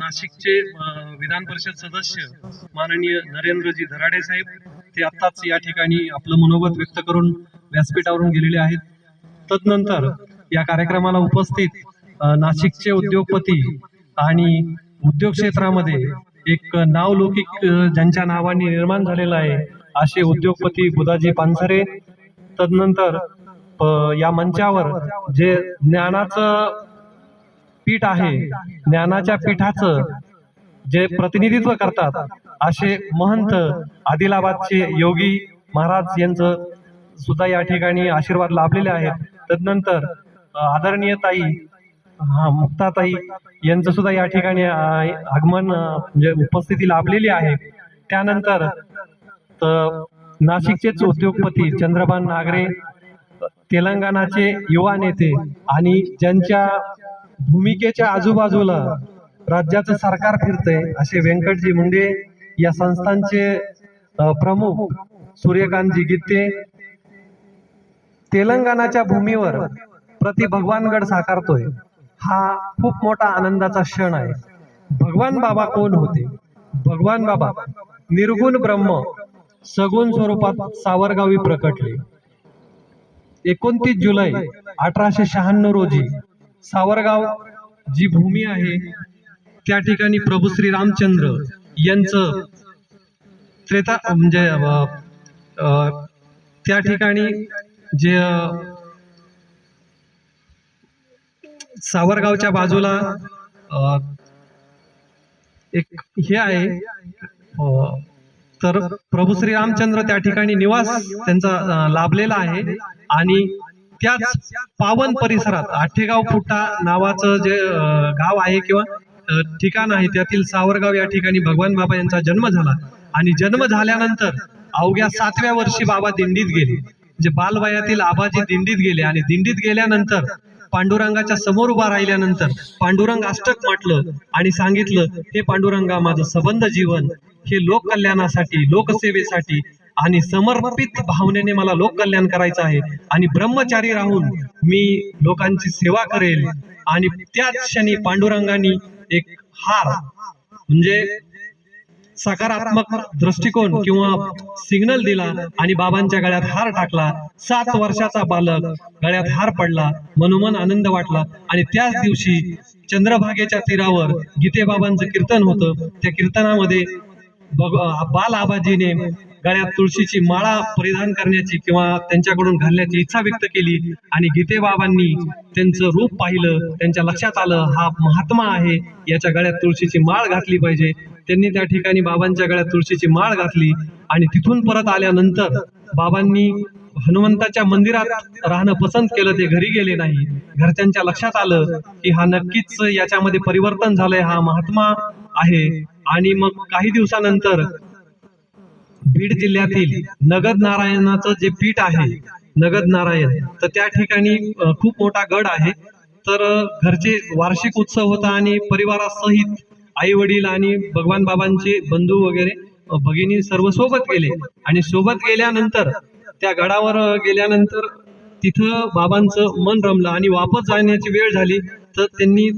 नाशिकचे विधान परिषद सदस्य माननीय नरेंद्रजी धराडे साहेब ते आत्ताच या ठिकाणी आपलं मनोगत व्यक्त करून व्यासपीठावरून गेलेले आहेत. तदनंतर या कार्यक्रमाला उपस्थित नाशिकचे उद्योगपती आणि उद्योग क्षेत्रामध्ये एक नावलौकिक ज्यांच्या नावाने निर्माण झालेला आहे असे उद्योगपती बुधाजी पानसरे, तदनंतर या मंचावर जे ज्ञानाचं पीठ आहे, ज्ञानाच्या पीठाचं जे प्रतिनिधित्व करतात असे महंत आदिलाबादचे योगी महाराज यांचं सुद्धा या ठिकाणी आशीर्वाद लाभलेले आहेत. तदनंतर आदरणीय ताई मुक्ताताई यांचं सुद्धा या ठिकाणी आगमन म्हणजे उपस्थिती लाभलेली आहे. त्यानंतर नाशिकचेच उद्योगपती चंद्रभान नागरे, तेलंगणाचे युवा नेते आणि ज्यांच्या भूमिकेच्या आजूबाजूला राज्याचं सरकार फिरतंय असे व्यंकटजी मुंडे, या संस्थांचे प्रमुख सूर्यकांतजी गित्ते, तेलंगणाच्या भूमीवर प्रति भगवानगड साकारतोय हा खूप मोठा आनंदाचा क्षण आहे. भगवान बाबा कोण होते? भगवान बाबा निर्गुण ब्रह्म सगुण स्वरूपात सावरगावी प्रकटले. 29 जुलै 1896 रोजी सावरगाव जी भूमी आहे त्या ठिकाणी प्रभू श्री रामचंद्र यांचं त्रेता म्हणजे त्या ठिकाणी जे सावरगावच्या बाजूला एक हे आहे, तर प्रभू श्री रामचंद्र त्या ठिकाणी निवास त्यांचा लाभलेला आहे. आणि त्याच पावन परिसरात आठेगाव फुटा नावाचं जे गाव आहे किंवा ठिकाण आहे त्यातील सावरगाव या ठिकाणी भगवान बाबा यांचा जन्म झाला. आणि जन्म झाल्यानंतर अवघ्या 7व्या वर्षी बाबा दिंडीत गेले. जे बालवयातील आबाजी दिंडीत गेले आणि दिंडीत गेल्यानंतर पांडुरंगाच्या समोर उभा राहिल्यानंतर पांडुरंग अष्टक म्हटलं आणि सांगितलं, हे पांडुरंगा, माझं सबंध जीवन हे लोककल्याणासाठी, लोकसेवेसाठी आणि समर्पित भावनेने मला लोककल्याण करायचं आहे आणि ब्रह्मचारी राहून मी लोकांची सेवा करेल. आणि त्याच क्षणी पांडुरंगानी एक हार म्हणजे सकारात्मक दृष्टिकोन किंवा सिग्नल दिला आणि बाबांच्या गळ्यात हार टाकला. 7 वर्षाचा बालक गळ्यात हार पडला, मनोमन आनंद वाटला. आणि त्याच दिवशी चंद्रभागेच्या तीरावर गीतेबाबांचं कीर्तन होतं. त्या कीर्तनामध्ये बाल आबाजीने गळ्यात तुळशीची माळा परिधान करण्याची किंवा त्यांच्याकडून घालण्याची इच्छा व्यक्त केली आणि गीतेबाबांनी त्यांचं रूप पाहिलं, त्यांच्या लक्षात आलं हा महात्मा आहे, याच्या गळ्यात तुळशीची माळ घातली पाहिजे. त्यांनी त्या ठिकाणी बाबांच्या गळ्यात तुळशीची माळ घातली आणि तिथून परत आल्यानंतर बाबांनी हनुमंताच्या मंदिरात राहणं पसंत केलं. ते घरी गेले नाही. घरच्यांच्या लक्षात आलं की हा नक्कीच याच्यामध्ये परिवर्तन झालंय, हा महात्मा आहे. आणि मग काही दिवसानंतर बीड जिल्ह्यातील नगद नारायणाचं जे पीठ आहे, नगद नारायण, तर त्या ठिकाणी खूप मोठा गड आहे. तर घरचे वार्षिक उत्सव होता आणि परिवारासहित आई वडील आणि भगवान बाबांचे बंधू वगैरे भगिनी सर्व सोबत गेले. आणि सोबत गेल्यानंतर त्या गडावर गेल्यानंतर तिथं बाबांचं मन रमलं आणि वापस जाण्याची वेळ झाली तर त्यांनी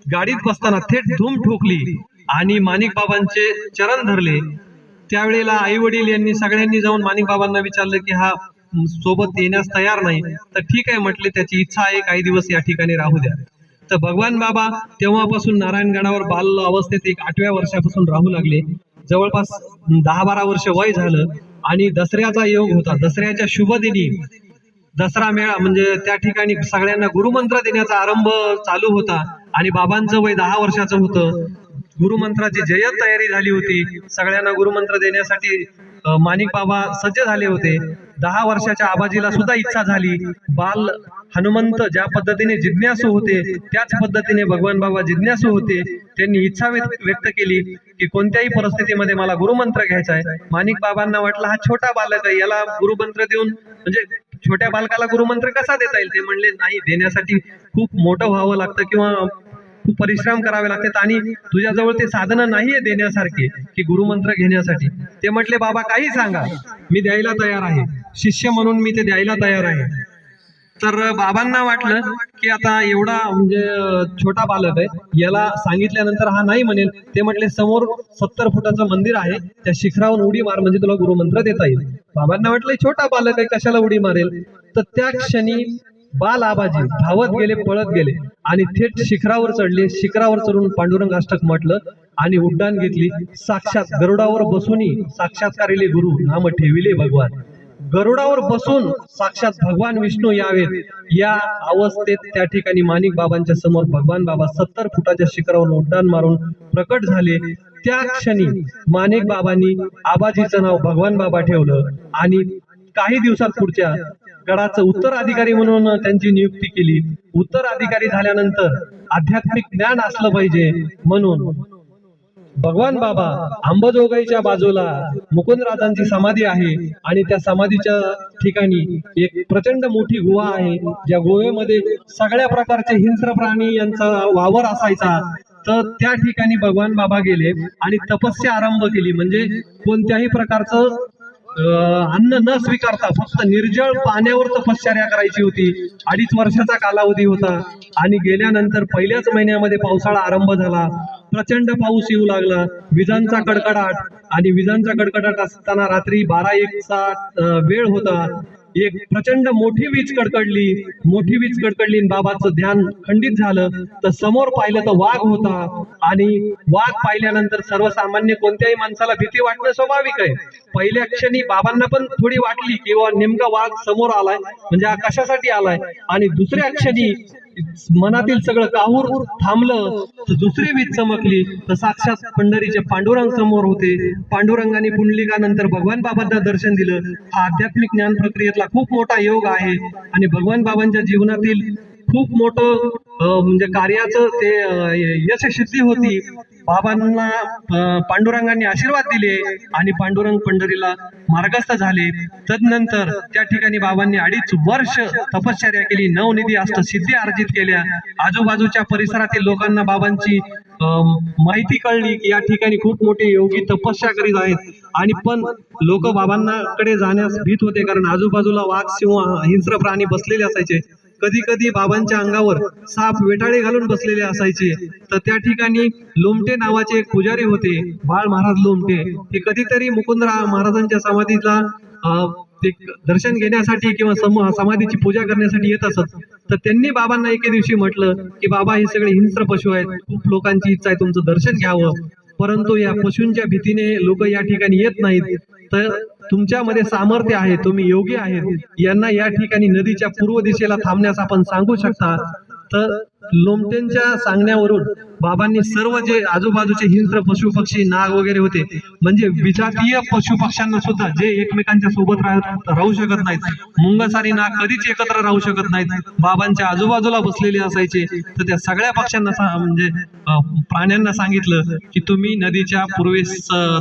गाडीत बसताना थेट धूम ठोकली आणि माणिक बाबांचे चरण धरले. त्यावेळेला आई वडील यांनी सगळ्यांनी जाऊन माणिक बाबांना विचारलं की हा सोबत येण्यास तयार नाही. तर ठीक आहे म्हटले, त्याची इच्छा आहे, काही दिवस या ठिकाणी राहू द्या. तर भगवान बाबा तेव्हापासून नारायणगडावर बाल अवस्थेत 8व्या वर्षापासून राहू लागले. जवळपास 10-12 वर्ष वय झालं आणि दसऱ्याचा योग होता. दसऱ्याच्या शुभ दिनी दसरा मेळा म्हणजे त्या ठिकाणी सगळ्यांना गुरुमंत्र देण्याचा आरंभ चालू होता आणि बाबांचं वय 10 वर्षाचं होतं. गुरुमंत्राची जय्यत तयारी झाली होती. सगळ्यांना गुरुमंत्र देण्यासाठी माणिक बाबा सज्ज झाले होते. 10 वर्षाच्या आबाजीला सुद्धा इच्छा झाली. बाल हनुमंत ज्या पद्धतीने जिज्ञासू होते त्याच पद्धतीने भगवान बाबा जिज्ञासू होते. त्यांनी इच्छा व्यक्त केली की कोणत्याही परिस्थितीमध्ये मला गुरुमंत्र घ्यायचा आहे. माणिक बाबांना वाटलं हा छोटा बालक आहे, याला गुरुमंत्र देऊन म्हणजे छोट्या बालकाला गुरुमंत्र कसा देता येईल. ते म्हणले नाही, देण्यासाठी खूप मोठं व्हावं लागतं किंवा खूप परिश्रम करावे लागतात आणि तुझ्याजवळ ते साधनं नाहीये देण्यासारखे की गुरुमंत्र घेण्यासाठी. ते म्हटले बाबा काही सांगा, मी द्यायला तयार आहे, शिष्य म्हणून मी ते द्यायला तयार आहे. तर बाबांना वाटलं की आता एवढा म्हणजे छोटा बालक आहे, याला सांगितल्यानंतर हा नाही म्हणेल. ते म्हटले समोर 70 फुटाचं मंदिर आहे, त्या शिखरावर उडी मार म्हणजे तुला गुरुमंत्र देता येईल. बाबांना वाटलं छोटा बालक आहे, कशाला उडी मारेल. तर त्या क्षणी बाल आबाजी धावत गेले, पळत गेले आणि थेट शिखरावर चढले. शिखरावर चढून पांडुरंग अष्टक म्हटलं आणि उड्डाण घेतली. साक्षात गरुडावर बसूनही साक्षात्कारिले गुरु नाम ठेविले भगवान. गरुडावर बसून साक्षात भगवान विष्णू यावेत या अवस्थेत त्या ठिकाणी माणिक बाबांच्या समोर भगवान बाबा 70 फुटाच्या शिखरावर उड्डाण मारून प्रकट झाले. त्या क्षणी माणिक बाबांनी आबाजीचं नाव भगवान बाबा ठेवलं आणि काही दिवसात पुढच्या गडाचं उत्तराधिकारी म्हणून त्यांची नियुक्ती केली. उत्तराधिकारी झाल्यानंतर आध्यात्मिक ज्ञान असलं पाहिजे म्हणून भगवान बाबा अंबाजोगाईच्या बाजूला मुकुंदराजांची समाधी आहे आणि त्या समाधीच्या ठिकाणी एक प्रचंड मोठी गुहा आहे. ज्या गुहेमध्ये सगळ्या प्रकारचे हिंस्र प्राणी यांचा वावर असायचा. तर त्या ठिकाणी भगवान बाबा गेले आणि तपस्या आरंभ केली. म्हणजे कोणत्याही प्रकारचं अन्न न स्वीकारता फक्त निर्जळ पाण्यावर तपश्चर्या करायची होती. 2.5 वर्षाचा कालावधी होता आणि गेल्यानंतर पहिल्याच महिन्यामध्ये पावसाळा आरंभ झाला. प्रचंड पाऊस येऊ लागला, विजांचा कडकडाट आणि विजांचा कडकडाट असताना रात्री 12-1चा वेळ होता. एक प्रचंड मोठी वीज कडकडली आणि बाबाचं ध्यान खंडित झालं. तर समोर पाहिलं तर वाघ होता आणि वाघ पाहिल्यानंतर सर्वसामान्य कोणत्याही माणसाला भीती वाटणं स्वाभाविक आहे. पहिल्या क्षणी बाबांना पण थोडी वाटली की नेमका वाघ समोर आलाय म्हणजे हा कशासाठी आलाय. आणि दुसऱ्या क्षणी मनातील सगळं काहूर थांबलं तर दुसरी वीज चमकली तर साक्षात पंढरीचे पांडुरंग समोर होते. पांडुरंगाने पुंडलिकानंतर भगवान बाबांना दर्शन दिलं. हा आध्यात्मिक ज्ञान प्रक्रियेतला खूप मोठा योग आहे आणि भगवान बाबांच्या जीवनातील खूप मोठं म्हणजे कार्याचं ते यशसिद्धी होती. बाबांना पांडुरंगांनी आशीर्वाद दिले आणि पांडुरंग पंढरीला मार्गस्थ झाले. तदनंतर त्या ठिकाणी बाबांनी 2.5 वर्ष तपश्चर्या केली, नवनिधी सिद्धी अर्जित केल्या. आजूबाजूच्या परिसरातील लोकांना बाबांची माहिती कळली की या ठिकाणी खूप मोठे योगी तपस्या करीत आहेत. आणि पण लोक बाबांना कडे जाण्यास भीत होते कारण आजूबाजूला वाघ, सिंह, हिंस्र प्राणी बसलेले असायचे. कधी कधी बाबांच्या अंगावर साप वेटाळे घालून बसलेले असायचे. तर त्या ठिकाणी लोमटे नावाचे एक पुजारी होते, बाळ महाराज लोमटे. हे कधीतरी मुकुंद महाराजांच्या समाधीला ते दर्शन घेण्यासाठी किंवा समाधीची पूजा करण्यासाठी येत असत. तर त्यांनी बाबांना एके दिवशी म्हटलं की बाबा हे सगळे हिंस्र पशु आहेत, खूप लोकांची इच्छा आहे तुमचं दर्शन घ्यावं, परंतु या पशूंच्या भीतीने लोक या ठिकाणी येत नाहीत. तर तुमच्यामध्ये सामर्थ्य आहे, तुम्ही योगी आहेत, यांना या ठिकाणी नदीच्या पूर्व दिशेला थांबण्यास आपण सांगू शकता. तर लोमटेंच्या सांगण्यावरून बाबांनी सर्व जे आजूबाजूचे हिंस्र पशु पक्षी, नाग वगैरे होते म्हणजे विजातीय पशु पक्ष्यांना सुद्धा जे एकमेकांच्या सोबत राहू शकत नाहीत, मुंगसारी नाग कधीच एकत्र राहू शकत नाहीत, बाबांच्या आजूबाजूला बसलेले असायचे. तर त्या सगळ्या पक्ष्यांना म्हणजे प्राण्यांना सांगितलं की तुम्ही नदीच्या पूर्वेस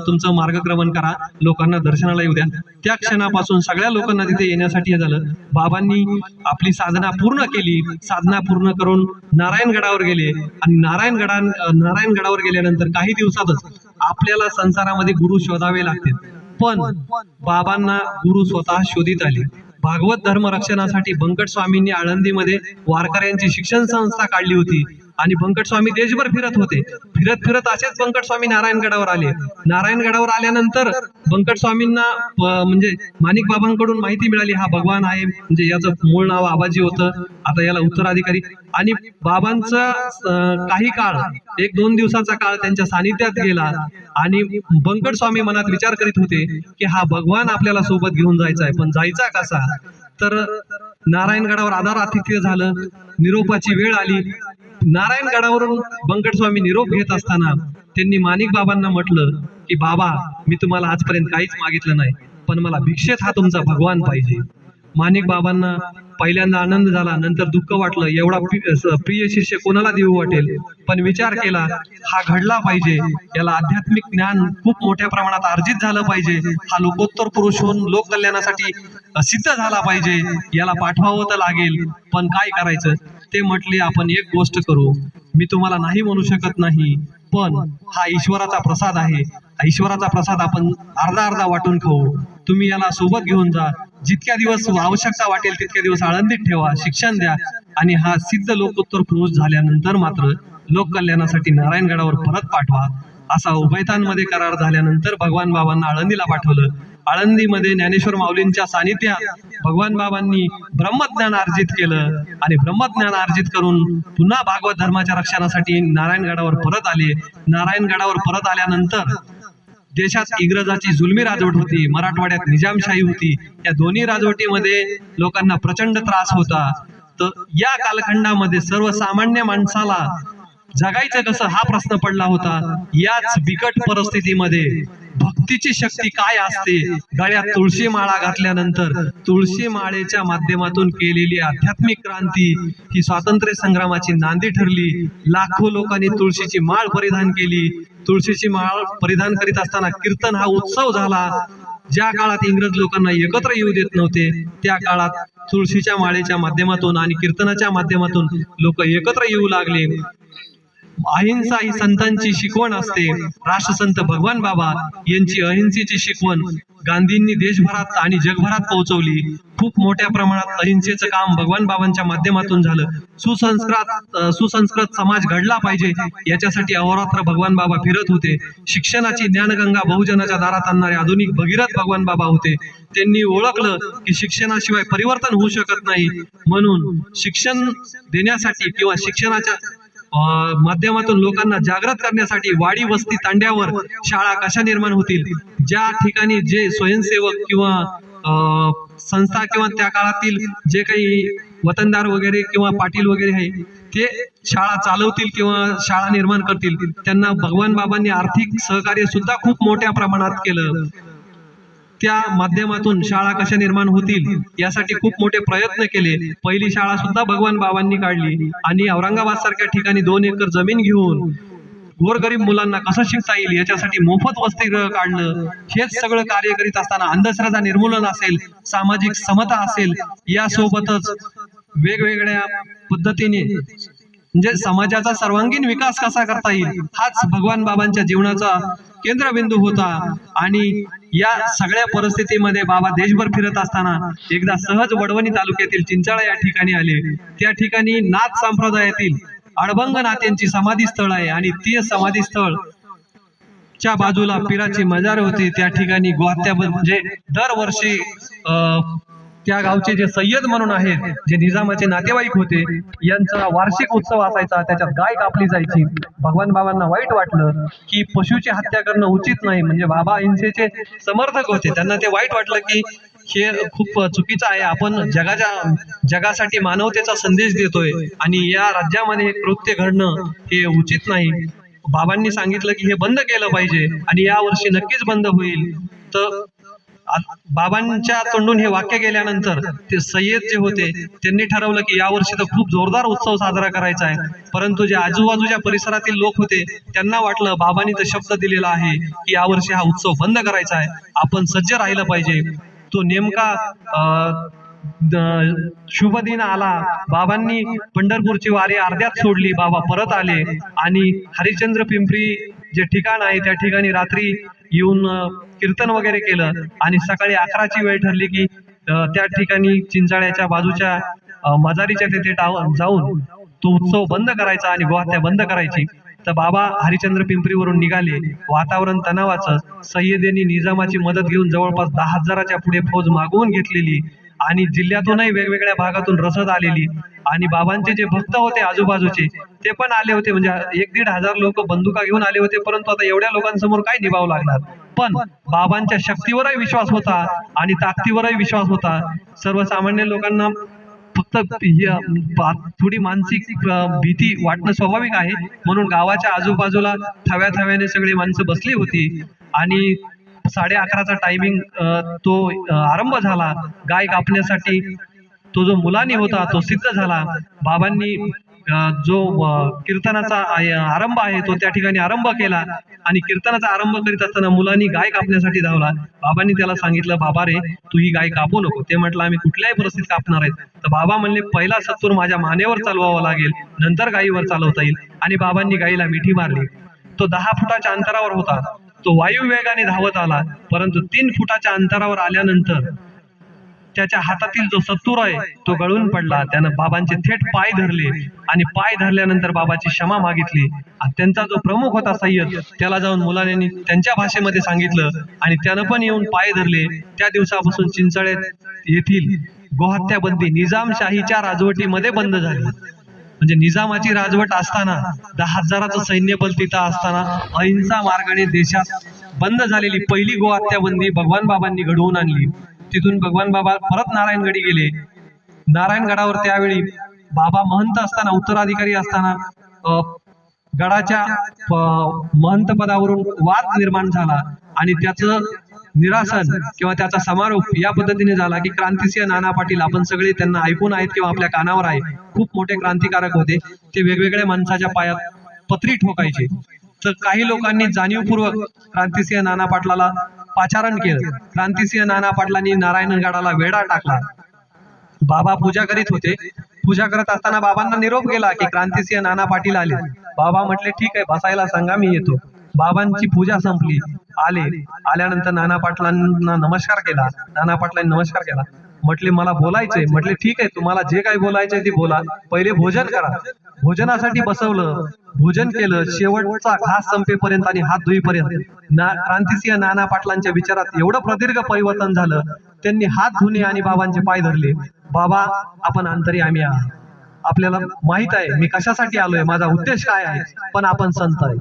तुमचं मार्गक्रमण करा, लोकांना दर्शनाला येऊ द्या. त्या क्षणापासून सगळ्या लोकांना तिथे येण्यासाठी हे झालं. बाबांनी आपली साधना पूर्ण केली. साधना पूर्ण करून नारायणगडावर गेले आणि नारायणगडावर गेल्यानंतर काही दिवसातच आपल्याला संसारामध्ये गुरु शोधावे लागतील. पण बाबांना गुरु स्वतः शोधित आले. भागवत धर्म रक्षणासाठी बंकट स्वामींनी आळंदीमध्ये वारकऱ्यांची शिक्षण संस्था काढली होती आणि बंकट स्वामी देशभर फिरत होते. फिरत असेच बंकट स्वामी नारायणगडावर आले. नारायणगडावर आल्यानंतर बंकट स्वामींना म्हणजे माणिक बाबांकडून माहिती मिळाली हा भगवान आहे, म्हणजे याचं मूळ नाव आबाजी होतं, आता याला उत्तराधिकारी. आणि बाबांचा काही काळ 1-2 दिवसाचा काळ त्यांच्या सानिध्यात गेला आणि बंकट स्वामी मनात विचार करीत होते की हा भगवान आपल्याला सोबत घेऊन जायचा आहे, पण जायचा कसा. तर नारायणगडावर आधार आतिथ्य झालं, निरोपाची वेळ आली. नारायणगडावरून बंकट स्वामी निरोप घेत असताना त्यांनी माणिक बाबांना म्हटलं की बाबा मी तुम्हाला आजपर्यंत काहीच मागितलं नाही, पण मला भिक्षेत हा तुमचा भगवान पाहिजे. माणिक बाबांना पहिल्यांदा आनंद झाला, नंतर दुःख वाटलं. एवढा प्रिय शिष्य कोणाला देऊ वाटेल, पण विचार केला हा घडला पाहिजे, याला आध्यात्मिक ज्ञान खूप मोठ्या प्रमाणात अर्जित झालं पाहिजे, हा लोकोत्तर पुरुष होऊन लोक कल्याणासाठी सिद्ध झाला पाहिजे, याला पाठवावं तर लागेल. पण काय करायचं. ते म्हटले आपण एक गोष्ट करू, मी तुम्हाला नाही म्हणू शकत नाही, पण हा ईश्वराचा प्रसाद आहे, ईश्वराचा प्रसाद आपण अर्धा वाटून खाऊ. तुम्ही याला सोबत घेऊन जा, जितक्या दिवस आवश्यकता वाटेल तितक्या दिवस आळंदीत ठेवा, शिक्षण द्या, आणि हा सिद्ध लोकोत्तर पुरुष झाल्यानंतर मात्र लोक कल्याणासाठी नारायणगडावर परत पाठवा. असा उभयतांमध्ये करार झाल्यानंतर भगवान बाबांना आळंदीला पाठवलं. आळंदीमध्ये ज्ञानेश्वर माऊलींच्या सानिध्यात भगवान बाबांनी ब्रह्मज्ञान अर्जित केलं आणि ब्रह्मज्ञान अर्जित करून पुन्हा भागवत धर्माच्या रक्षणासाठी नारायणगडावर परत आले. नारायणगडावर परत आल्यानंतर देशात इंग्रजाची जुलमी राजवट होती, मराठवाड्यात निजामशाही होती. या दोन्ही राजवटीमध्ये लोकांना प्रचंड त्रास होता. तर या कालखंडामध्ये सर्वसामान्य माणसाला जगायचं कसं हा प्रश्न पडला होता. याच बिकट परिस्थितीमध्ये भक्तीची शक्ती काय असते, गळ्यात तुळशी माळा घातल्यानंतर तुळशी माळेच्या माध्यमातून केलेली आध्यात्मिक क्रांती ही स्वातंत्र्य संग्रामाची नांदी ठरली. लाखो लोकांनी तुळशीची माळ परिधान केली. तुळशीची माळ परिधान करीत असताना कीर्तन हा उत्सव झाला. ज्या काळात इंग्रज लोकांना एकत्र येऊ देत नव्हते, त्या काळात तुळशीच्या माळेच्या माध्यमातून आणि कीर्तनाच्या माध्यमातून लोक एकत्र येऊ लागले. अहिंसा ही संतांची शिकवण असते. राष्ट्रसंत भगवान बाबा यांची अहिंसेची शिकवण गांधींनी देशभरात आणि जगभरात पोहोचवली. खूप मोठ्या प्रमाणात अहिंसेचं काम भगवान बाबांच्या माध्यमातून झालं. सुसंस्कृत समाज घडला पाहिजे याच्यासाठी अहोरात्र भगवान बाबा फिरत होते. शिक्षणाची ज्ञानगंगा बहुजनाच्या दारात आणणारे आधुनिक भगीरथ भगवान बाबा होते. त्यांनी ओळखलं की शिक्षणाशिवाय परिवर्तन होऊ शकत नाही, म्हणून शिक्षण देण्यासाठी किंवा शिक्षणाच्या माध्यमातून लोकांना जागृत करण्यासाठी वाडी वस्ती तांड्यावर शाळा कशा निर्माण होतील, ज्या ठिकाणी जे स्वयंसेवक किंवा संस्था किंवा त्या काळातील जे काही वतनदार वगैरे किंवा पाटील वगैरे आहे ते शाळा चालवतील किंवा शाळा निर्माण करतील, त्यांना भगवान बाबांनी आर्थिक सहकार्य सुद्धा खूप मोठ्या प्रमाणात केलं. त्या माध्यमातून शाळा कशा निर्माण होतील यासाठी खूप मोठे प्रयत्न केले. पहिली शाळा सुद्धा भगवान बाबांनी काढली आणि औरंगाबाद सारख्या ठिकाणी 2 एकर जमीन घेऊन गोरगरीब मुलांना कसं शिकता येईल याच्यासाठी मोफत वसतिगृह काढलं. हेच सगळं कार्य करीत असताना अंधश्रद्धा निर्मूलन असेल, सामाजिक समता असेल, यासोबतच वेगवेगळ्या पद्धतीने म्हणजे समाजाचा सर्वांगीण विकास कसा करता येईल हाच भगवान बाबांच्या जीवनाचा केंद्रबिंदू होता. आणि या सगळ्या परिस्थितीमध्ये बाबा देशभर फिरत असताना एकदा सहज वडवणी तालुक्यातील चिंचाळा या ठिकाणी आले. त्या ठिकाणी नाथ संप्रदायातील अडभंग नाथांची समाधी स्थळ आहे आणि ते समाधी स्थळ च्या बाजूला पीराची मजार होती. त्या ठिकाणी गोहत्या म्हणजे दरवर्षी त्या गावचे जे सय्यद म्हणून आहेत, जे निजामाचे नातेवाईक होते, यांचा वार्षिक उत्सव असायचा. त्याच्यात गाय कापली जायची. भगवान बाबांना वाईट वाटलं की पशुची हत्या करणं उचित नाही, म्हणजे बाबा अहिंसेचे समर्थक होते, त्यांना ते वाईट वाटलं की हे खूप चुकीचं आहे, आपण जगासाठी मानवतेचा संदेश देतोय आणि या राज्यामध्ये हे कृत्य घडणं हे उचित नाही. बाबांनी सांगितलं की हे बंद केलं पाहिजे आणि या वर्षी नक्कीच बंद होईल. तर बाबांच्या तोंडून हे वाक्य गेल्यानंतर ते सय्यद जे होते त्यांनी ठरवलं की यावर्षी तर खूप जोरदार उत्सव साजरा करायचा आहे. परंतु जे आजूबाजूच्या परिसरातील लोक होते त्यांना वाटलं बाबांनी तर शब्द दिलेला आहे की यावर्षी हा उत्सव बंद करायचा आहे, आपण सज्ज राहिलं पाहिजे. तो नेमका शुभ दिन आला. बाबांनी पंढरपूरची वारी अर्ध्यात सोडली. बाबा परत आले आणि हरिश्चंद्र पिंपरी जे ठिकाण आहे त्या ठिकाणी रात्री येऊन कीर्तन वगैरे केलं आणि सकाळी 11ची वेळ ठरली की त्या ठिकाणी चिंचाळ्याच्या बाजूच्या मजारीच्या तिथे जाऊन तो उत्सव बंद करायचा आणि गोहत्या बंद करायची. तर बाबा हरिश्चंद्र पिंपरीवरून निघाले. वातावरण तणावाचं. सय्यदेनी निजामाची मदत घेऊन जवळपास 10,000च्या पुढे फौज मागवून घेतलेली आणि जिल्ह्यातूनही वेगवेगळ्या भागातून रसद आलेली आणि बाबांचे जे भक्त होते आजूबाजूचे ते पण आले होते. म्हणजे 1,500 लोक बंदुका घेऊन आले होते. परंतु आता एवढ्या लोकांसमोर काय निभावं लागणार, पण बाबांच्या शक्तीवरही विश्वास होता आणि ताकदीवरही विश्वास होता. सर्वसामान्य लोकांना फक्त थोडी मानसिक भीती वाटणं स्वाभाविक आहे, म्हणून गावाच्या आजूबाजूला थव्याने सगळी माणसं बसली होती आणि 11:30चा टायमिंग तो आरंभ झाला. गाय कापण्यासाठी तो जो मुलानी होता तो सिद्ध झाला. बाबांनी जो कीर्तनाचा आरंभ आहे तो त्या ठिकाणी आरंभ केला आणि कीर्तनाचा आरंभ करीत असताना मुलांनी गाय कापण्यासाठी धावला. बाबांनी त्याला सांगितलं, बाबा रे तू ही गाय कापू नको. ते म्हटलं आम्ही कुठल्याही परिस्थितीत कापणार आहेत. तर बाबा म्हणले पहिला सत्तूर माझ्या मानेवर चालवावा लागेल, नंतर गायीवर चालवता येईल. आणि बाबांनी गायीला मिठी मारली. तो 10 फुटाच्या अंतरावर होता. तो वायुवेगाने धावत आला, परंतु 3 फुटाच्या अंतरावर आल्यानंतर त्याच्या हातातील जो सत्तूर आहे तो गळून पडला. त्यानं बाबांचे थेट पाय धरले आणि पाय धरल्यानंतर बाबाची क्षमा मागितली. आणि त्यांचा जो प्रमुख होता सय्यद, त्याला जाऊन मुलांनी त्यांच्या भाषेमध्ये सांगितलं आणि त्यानं पण येऊन पाय धरले. त्या दिवसापासून चिंचळे येथील गोहत्या बंदी निजामशाहीच्या राजवटीमध्ये बंद झाली. म्हणजे निजामाची राजवट असताना 10,000चं सैन्य बल तिथं असताना अहिंसा मार्गाने देशात बंद झालेली पहिली गोहत्या बंदी भगवान बाबांनी घडवून आणली. तिथून भगवान बाबा परत नारायणगडी गेले. नारायणगडावर त्यावेळी बाबा महंत असताना, उत्तराधिकारी असताना गडाच्या महंत पदावरून वाद निर्माण झाला आणि त्याचं निरासन किंवा त्याचा समारोप या पद्धतीने झाला की क्रांतिसिंह नाना पाटील, आपण सगळे त्यांना ऐकून आहेत किंवा आपल्या कानावर आहे, खूप मोठे क्रांतिकारक होते. ते वेगवेगळ्या माणसाच्या पायात पत्री ठोकायचे. तर काही लोकांनी जाणीवपूर्वक क्रांतिसिंह नाना पाटलाला पाचारण केलं. क्रांतिसिंह नाना पाटलांनी नारायणगडाला वेढा टाकला. बाबा पूजा करीत होते. पूजा करत असताना बाबांना निरोप गेला की क्रांतिसिंह नाना पाटील आले. बाबा म्हटले ठीक आहे, बसायला सांगा, मी येतो. बाबांची पूजा संपली. आल्यानंतर नाना पाटलांना नमस्कार केला. नाना पाटलांनी नमस्कार केला. म्हटले मला बोलायचंय. म्हटले ठीक आहे, तुम्हाला जे काही बोलायचंय ते बोला, पहिले भोजन करा. भोजनासाठी बसवलं, भोजन केलं. शेवटचा घास संपेपर्यंत आणि हात धुईपर्यंत क्रांतिसिंह नाना पाटलांच्या विचारात एवढं प्रदीर्घ परिवर्तन झालं. त्यांनी हात धुणे आणि बाबांचे पाय धरले. बाबा, आपण अंतर्यामी आहात, आपल्याला माहित आहे मी कशासाठी आलोय, माझा उद्देश काय आहे, पण आपण संत आहे.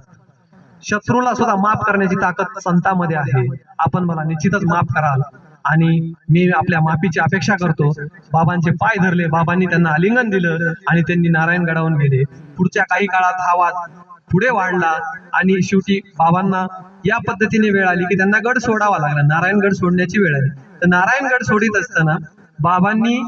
शत्रूला सुद्धा माफ करण्याची ताकद संतांमध्ये आहे. आपण मला निश्चितच माफ कराल आणि मी आपल्या माफीची अपेक्षा करतो. बाबांचे पाय धरले. बाबांनी त्यांना आलिंगन दिलं आणि त्यांनी नारायणगडावरून गेले. पुढच्या काही काळात हा वाद पुढे वाढला आणि शेवटी बाबांना या पद्धतीने वेळ आली की त्यांना गड सोडावा लागला. नारायणगड सोडण्याची वेळ आली. तर नारायणगड सोडित असताना बाबांनी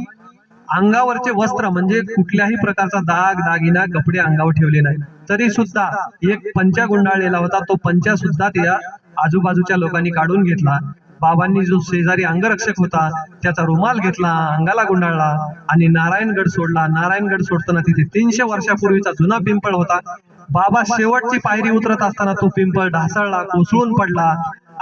अंगावरचे वस्त्र म्हणजे कुठल्याही प्रकारचा दाग दागिना कपडे अंगावर ठेवले नाही. तरी सुद्धा एक पंचा गुंडाळलेला होता. तो पंचा सुद्धा त्या आजूबाजूच्या लोकांनी काढून घेतला. बाबांनी जो शेजारी अंगरक्षक होता त्याचा रुमाल घेतला, अंगाला गुंडाळला आणि नारायणगड सोडला. नारायणगड सोडताना तिथे 300 वर्षापूर्वीचा जुना पिंपळ होता. बाबा शेवटची पायरी उतरत असताना तो पिंपळ ढासळला, कोसळून पडला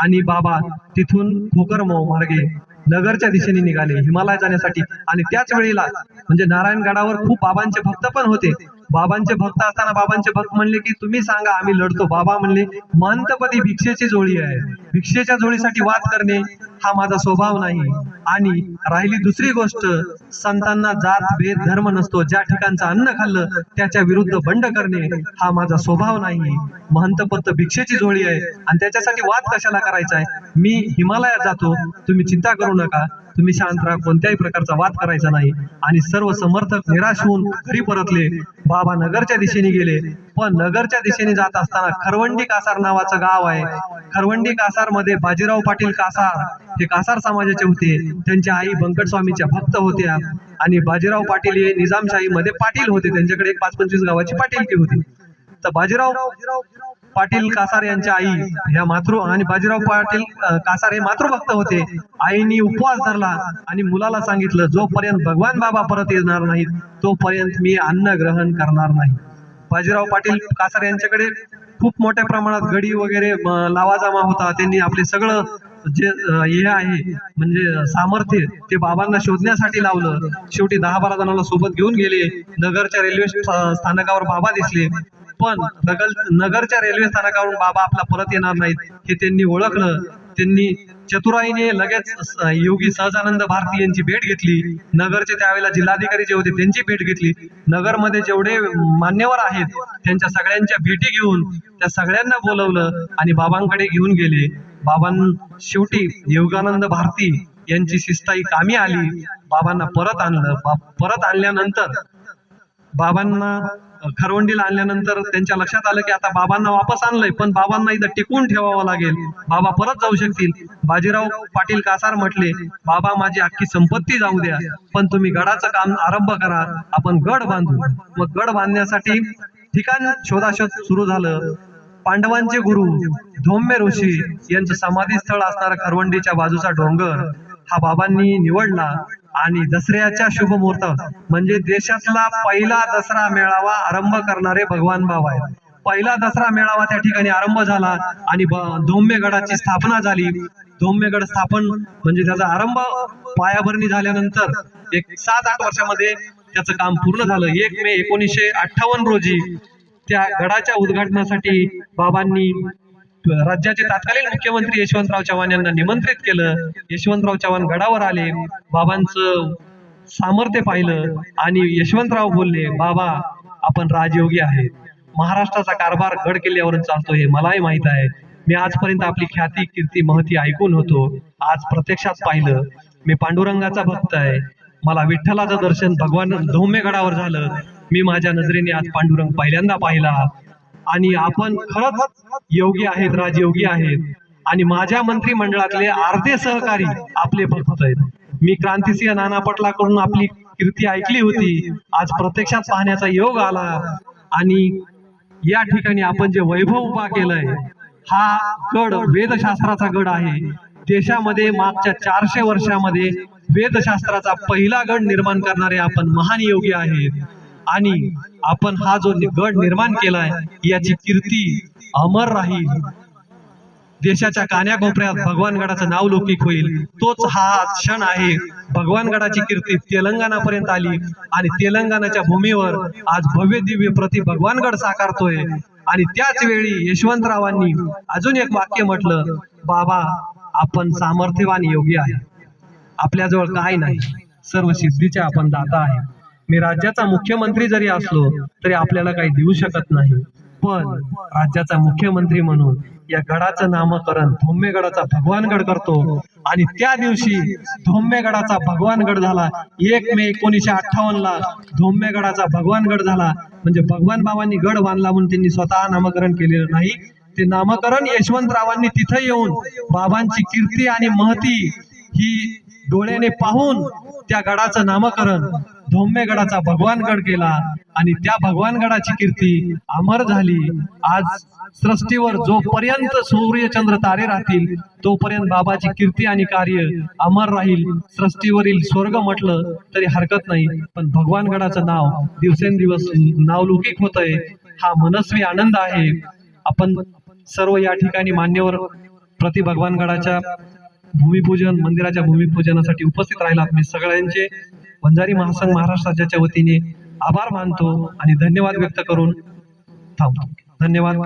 आणि बाबा तिथून खोकरमोह मार्गे नगरच्या दिशेने निघाले हिमालय जाण्यासाठी. आणि त्याच वेळेला म्हणजे नारायणगडावर खूप बाबांचे भक्त पण होते. बाबांचे भक्त असताना बाबांचे भक्त म्हणले की तुम्ही सांगा, आम्ही लढतो. बाबा म्हणले महंतपदी भिक्षेची जोडी आहे, भिक्षेच्या जोडीसाठी वाद करणे हा माझा स्वभाव नाही. आणि राहिली दुसरी गोष्ट, संतांना जात भेद धर्म नसतो. ज्या ठिकाणचं अन्न खाल्लं त्याच्या विरुद्ध बंड करणे हा माझा स्वभाव नाही. महंतपद भिक्षेची जोडी आहे आणि त्याच्यासाठी वाद कशाला करायचा आहे. मी हिमालयात जातो, तुम्ही चिंता करू नका, तुम्ही शांत राहा, कोणत्याही प्रकारचा वाद करायचा नाही. आणि सर्व समर्थक निराश होऊन घरी परतले. बाबा नगरच्या दिशेने गेले. पण नगरच्या दिशेने जात असताना खरवंडी कासार नावाचं गाव आहे. खरवंडी कासार मध्ये बाजीराव पाटील कासार हे कासार समाजाचे होते. त्यांच्या आई बंकट स्वामीच्या भक्त होत्या आणि बाजीराव पाटील हे निजामशाही मध्ये पाटील होते. त्यांच्याकडे एक 5-25 गावाची पाटीलकी होती. तर बाजीराव पाटील कासार यांच्या आई ह्या मातृ आणि बाजीराव पाटील कासार हे मातृभक्त होते. आईनी उपवास धरला आणि मुलाला सांगितलं, जोपर्यंत भगवान बाबा परत येणार नाहीत तोपर्यंत मी अन्न ग्रहण करणार नाही. बाजीराव पाटील कासार यांच्याकडे खूप मोठ्या प्रमाणात गडी वगैरे लावाजमा होता. त्यांनी आपले सगळं जे हे आहे म्हणजे सामर्थ्य ते बाबांना शोधण्यासाठी लावलं. शेवटी 10-12 जणांना सोबत घेऊन गेले. नगरच्या रेल्वे स्थानकावर बाबा दिसले. पण नगरच्या रेल्वे स्थानकावरून बाबा आपला परत येणार नाहीत हे त्यांनी ओळखलं. त्यांनी चतुराईने लगेच योगी सहजानंद भारती यांची भेट घेतली. नगरचे त्यावेळेला जिल्हाधिकारी जे होते त्यांची भेट घेतली. नगरमध्ये जेवढे मान्यवर आहेत त्यांच्या सगळ्यांच्या भेटी घेऊन त्या सगळ्यांना बोलवलं आणि बाबांकडे घेऊन गेले. शेवटी योगानंद भारती यांची शिस्ताई कामी आली. बाबांना परत आणलं. परत आणल्यानंतर बाबांना खरवंडीला आणल्यानंतर त्यांच्या लक्षात आलं की आता बाबांना वापस आणलंय, पण बाबांना इथं टिकून ठेवावं लागेल, बाबा परत जाऊ शकतील. बाजीराव पाटील कासार म्हटले, बाबा माझी अख्खी संपत्ती जाऊ द्या, पण तुम्ही गडाचं काम आरंभ करा, आपण गड बांधू. मग गड बांधण्यासाठी ठिकाण शोधाशोध सुरू झालं. पांडवांचे गुरु धौम्य ऋषी यांचं समाधीस्थळ असणारा खरवंडीच्या बाजूचा डोंगर हा बाबांनी निवडला आणि दसऱ्याच्या शुभ मुहूर्त म्हणजे देशातला पहिला दसरा मेळावा आरंभ करणारे भगवान बाबा आहेत. पहिला दसरा मेळावा त्या ठिकाणी आरंभ झाला आणि धोम्यगडाची स्थापना झाली. धोम्यगड स्थापन म्हणजे त्याचा आरंभ पायाभरणी झाल्यानंतर एक 7-8 वर्षामध्ये त्याचं काम पूर्ण झालं. 1 मे 1958 रोजी त्या गडाच्या उद्घाटनासाठी बाबांनी राज्याचे तत्कालीन मुख्यमंत्री यशवंतराव चव्हाण यांना निमंत्रित केलं. यशवंतराव चव्हाण गडावर आले, बाबांचं सामर्थ्य पाहिलं आणि यशवंतराव बोलले, बाबा आपण राजयोगी आहेत, महाराष्ट्राचा कारभार गड किल्ल्यावरून चालतो हे मलाही माहित आहे. मी आजपर्यंत आपली ख्याती कीर्ती महती ऐकून होतो, आज प्रत्यक्षात पाहिलं. मी पांडुरंगाचा भक्त आहे, मला विठ्ठलाचं दर्शन भगवान धोम्यगडावर झालं. मी माझ्या नजरेने आज पांडुरंग पहिल्यांदा पाहिला आणि आपण खरंच योगी आहेत, राजयोगी आहेत. आणि माझ्या मंत्रिमंडळातले अर्धे सहकारी आपले भक्त आहेत. मी क्रांतिसिंह नाना पाटलाकडून आपली कीर्ती ऐकली होती, आज प्रत्यक्षात पाहण्याचा योग आला. आणि या ठिकाणी आपण जे वैभव उभा केलंय, हा गड वेदशास्त्राचा गड आहे. देशामध्ये मागच्या 400 वर्षामध्ये वेदशास्त्राचा पहिला गड निर्माण करणारे आपण महान योगी आहेत. आणि आपण हा जो गड निर्माण केलाय याची कीर्ती अमर राहील. देशाच्या कान्याकोपऱ्यात भगवानगडाचं नाव लौकिक होईल. तोच हा क्षण आहे. भगवानगडाची कीर्ती तेलंगणापर्यंत आली आणि तेलंगणाच्या भूमीवर आज भव्य दिव्य प्रति भगवानगड साकारतोय. आणि त्याच वेळी यशवंतरावांनी अजून एक वाक्य म्हटलं, बाबा आपण सामर्थ्यवान योगी आहे, आपल्याजवळ काय नाही, सर्व सिद्धीचे आपण दाता आहे. मी राज्याचा मुख्यमंत्री जरी असलो तरी आपल्याला काही देऊ शकत नाही, पण राज्याचा मुख्यमंत्री म्हणून या गडाचं नामकरण धोम्यगडाचा भगवानगड करतो. आणि त्या दिवशी धोम्यगडाचा भगवानगड झाला. 1 मे 1958 ला धोम्यगडाचा भगवानगड झाला. म्हणजे भगवान बाबांनी गड बांधला म्हणून त्यांनी स्वतः नामकरण केलेलं नाही, ते नामकरण यशवंतरावांनी तिथे येऊन बाबांची कीर्ती आणि महती ही डोळ्याने पाहून त्या गडाचं नामकरण धोम्यगडाचा भगवानगड केला. आणि त्या भगवानगडाची कीर्ती अमर झाली. आज सृष्टीवर जोपर्यंत सूर्य चंद्र तारे राहतील तोपर्यंत बाबाची कीर्ती आणि कार्य अमर राहील. सृष्टीवरील स्वर्ग म्हटलं तरी हरकत नाही, पण भगवानगडाचं नाव दिवसेंदिवस नावलौकिक होतंय, हा मनस्वी आनंद आहे. आपण सर्व या ठिकाणी मान्यवर प्रति भगवानगडाच्या भूमिपूजन मंदिराच्या भूमिपूजनासाठी उपस्थित राहिलात. मी सगळ्यांचे वंजारी महासंघ महाराष्ट्र राज्याच्या वतीने आभार मानतो आणि धन्यवाद व्यक्त करून थांबतो. धन्यवाद.